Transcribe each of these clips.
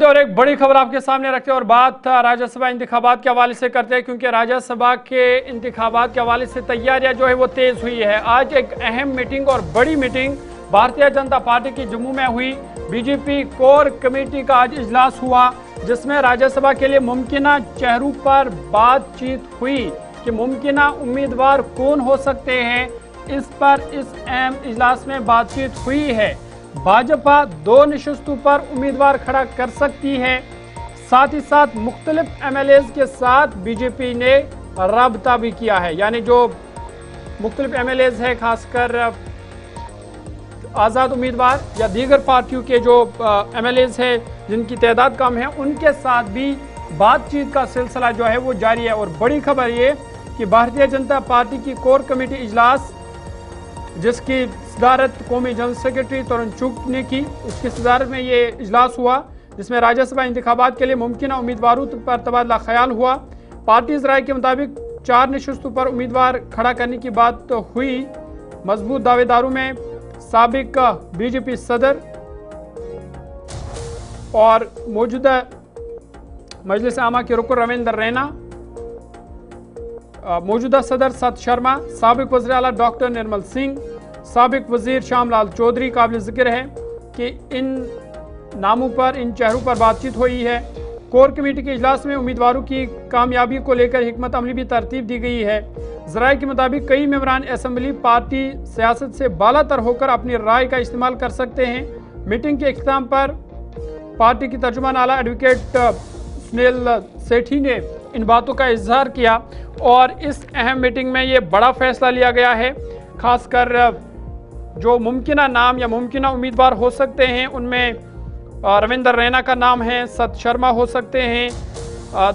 और एक बड़ी खबर आपके सामने रखते हैं और बात राज्यसभा इंतखाबात के हवाले से करते हैं, क्योंकि राज्यसभा के इंतखाबात के हवाले से तैयारियां जो है वो तेज हुई है। आज एक अहम मीटिंग और बड़ी मीटिंग भारतीय जनता पार्टी की जम्मू में हुई। बीजेपी कोर कमेटी का आज इजलास हुआ, जिसमें राज्यसभा के लिए मुमकिना चेहरों पर बातचीत हुई कि मुमकिना उम्मीदवार कौन हो सकते हैं। इस पर इस अहम इजलास में बातचीत हुई है। भाजपा 2 नशस्तों पर उम्मीदवार खड़ा कर सकती है। साथ ही साथ मुख्तलिफ एमएलएज के साथ बीजेपी ने राबता भी किया है, यानी जो मुख्तलिफ एमएलएज है, खासकर आज़ाद उम्मीदवार या दीगर पार्टियों के जो एमएलएज है जिनकी तादाद कम है, उनके साथ भी बातचीत का सिलसिला जो है वो जारी है। और बड़ी खबर ये कि भारतीय जनता पार्टी की कोर कमेटी इजलास, जिसकी सदारत कौमी जनरल सेक्रेटरी तरुण चुग ने की, उसकी सदारत में ये इजलास हुआ, जिसमें राज्यसभा इंतखाबात के लिए मुमकिन उम्मीदवारों पर तबादला ख्याल हुआ। पार्टी राय के मुताबिक 4 नशस्तों पर उम्मीदवार खड़ा करने की बात हुई। मजबूत दावेदारों में साबिक बीजेपी सदर और मौजूदा मजलिस आमा के रुकन रविंद्र रैना, मौजूदा सदर सत शर्मा, साबिक वज़ीर आला डॉक्टर निर्मल सिंह, साबिक वजीर श्यामलाल चौधरी। काबिल जिक्र है कि इन नामों पर, इन चेहरों पर बातचीत हुई है। कोर कमेटी के इजलास में उम्मीदवारों की कामयाबी को लेकर हिकमत अमली भी तरतीब दी गई है। ज़राए के मुताबिक कई मेंबरान असम्बली पार्टी सियासत से बालातर होकर अपनी राय का इस्तेमाल कर सकते हैं। मीटिंग के इख्तिताम पर पार्टी की तर्जुमान आला एडवोकेट सुनील सेठी ने इन बातों का इजहार किया और इस अहम मीटिंग में ये बड़ा फैसला लिया गया है। खासकर जो मुमकिना नाम या मुमकिना उम्मीदवार हो सकते हैं, उनमें रविंद्र रैना का नाम है, सत शर्मा हो सकते हैं,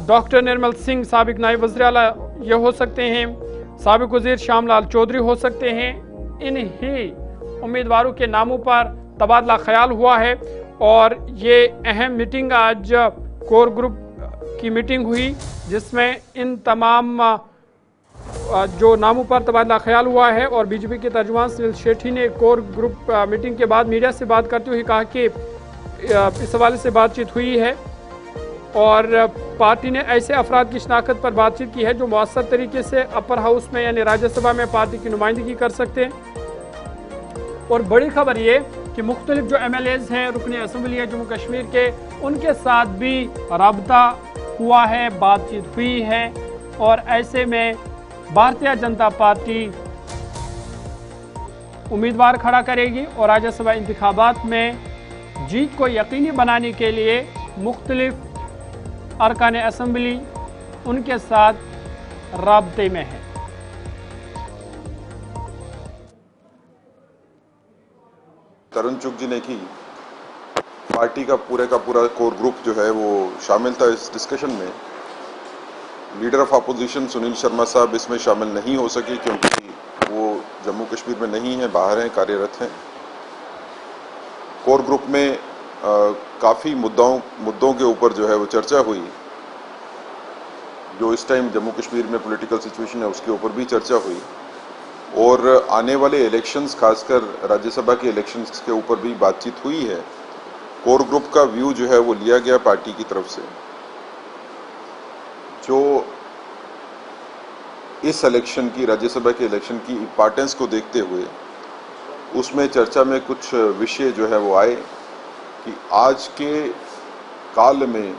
डॉक्टर निर्मल सिंह साबिक नायब वज़ीर आला ये हो सकते हैं, साबिक वज़ीर श्यामलाल चौधरी हो सकते हैं। इन्हीं उम्मीदवारों के नामों पर तबादला ख्याल हुआ है और ये अहम मीटिंग आज कोर ग्रुप की मीटिंग हुई, जिसमें इन तमाम जो नामों पर तबादला ख्याल हुआ है। और बीजेपी के तर्जुमान सुनील सेठी ने कोर ग्रुप मीटिंग के बाद मीडिया से बात करते हुए कहा कि इस हवाले से बातचीत हुई है और पार्टी ने ऐसे अफराद की शनाख्त पर बातचीत की है जो मौसर तरीके से अपर हाउस में यानी राज्यसभा में पार्टी की नुमाइंदगी कर सकते हैं। और बड़ी खबर ये कि मुख्तलिफ जो एमएलएज हैं, रुकने असम्बली है जम्मू कश्मीर के, उनके साथ भी राबता हुआ है, बातचीत हुई है। और ऐसे में भारतीय जनता पार्टी उम्मीदवार खड़ा करेगी और राज्यसभा इंतखाबात में जीत को यकीनी बनाने के लिए मुख्तलिफ अरकान असम्बली उनके साथ राब्ते में है। तरुण चुग जी ने की पार्टी का पूरा कोर ग्रुप जो है वो शामिल था इस डिस्कशन में। Leader of opposition Sunil Sharma साहब इसमें शामिल नहीं हो सके क्योंकि वो जम्मू कश्मीर में नहीं है, बाहर हैं, कार्यरत हैं। कोर ग्रुप में काफ़ी मुद्दों के ऊपर जो है वो चर्चा हुई। जो इस टाइम जम्मू कश्मीर में पॉलिटिकल सिचुएशन है उसके ऊपर भी चर्चा हुई और आने वाले इलेक्शंस, खासकर राज्यसभा के इलेक्शंस के ऊपर भी बातचीत हुई है। कोर ग्रुप का व्यू जो है वो लिया गया पार्टी की तरफ से। जो इस इलेक्शन की, राज्यसभा के इलेक्शन की इम्पोर्टेंस को देखते हुए उसमें चर्चा में कुछ विषय जो है वो आए कि आज के काल में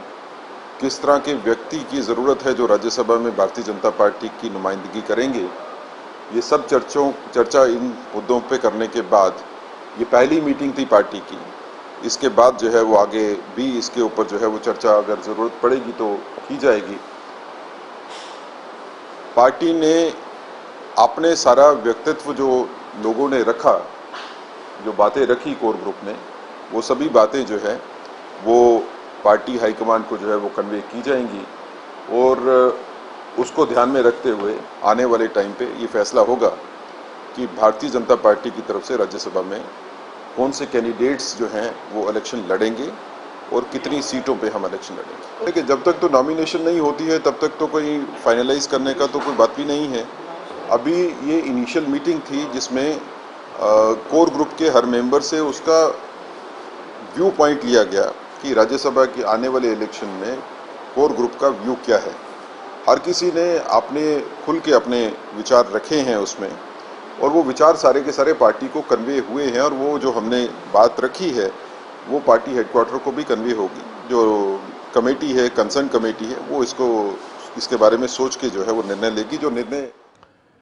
किस तरह के व्यक्ति की ज़रूरत है जो राज्यसभा में भारतीय जनता पार्टी की नुमाइंदगी करेंगे। ये सब चर्चा इन मुद्दों पे करने के बाद ये पहली मीटिंग थी पार्टी की। इसके बाद जो है वो आगे भी इसके ऊपर जो है वो चर्चा अगर ज़रूरत पड़ेगी तो की जाएगी। पार्टी ने अपने सारा व्यक्तित्व जो लोगों ने रखा, जो बातें रखी कोर ग्रुप ने, वो सभी बातें जो है वो पार्टी हाईकमान को जो है वो कन्वे की जाएंगी और उसको ध्यान में रखते हुए आने वाले टाइम पे ये फैसला होगा कि भारतीय जनता पार्टी की तरफ से राज्यसभा में कौन से कैंडिडेट्स जो हैं वो इलेक्शन लड़ेंगे और कितनी सीटों पे हम इलेक्शन लड़ेंगे। लेकिन जब तक तो नॉमिनेशन नहीं होती है तब तक तो कोई फाइनलाइज करने का तो कोई बात भी नहीं है। अभी ये इनिशियल मीटिंग थी जिसमें कोर ग्रुप के हर मेंबर से उसका व्यू पॉइंट लिया गया कि राज्यसभा के आने वाले इलेक्शन में कोर ग्रुप का व्यू क्या है। हर किसी ने खुल के अपने विचार रखे हैं उसमें, और वो विचार सारे के सारे पार्टी को कन्वे हुए हैं, और वो जो हमने बात रखी है वो पार्टी हेडक्वार्टर को भी कन्वे होगी। जो कमेटी है, कंसर्न कमेटी है, वो इसके बारे में सोच के जो है वो निर्णय लेगी। जो निर्णय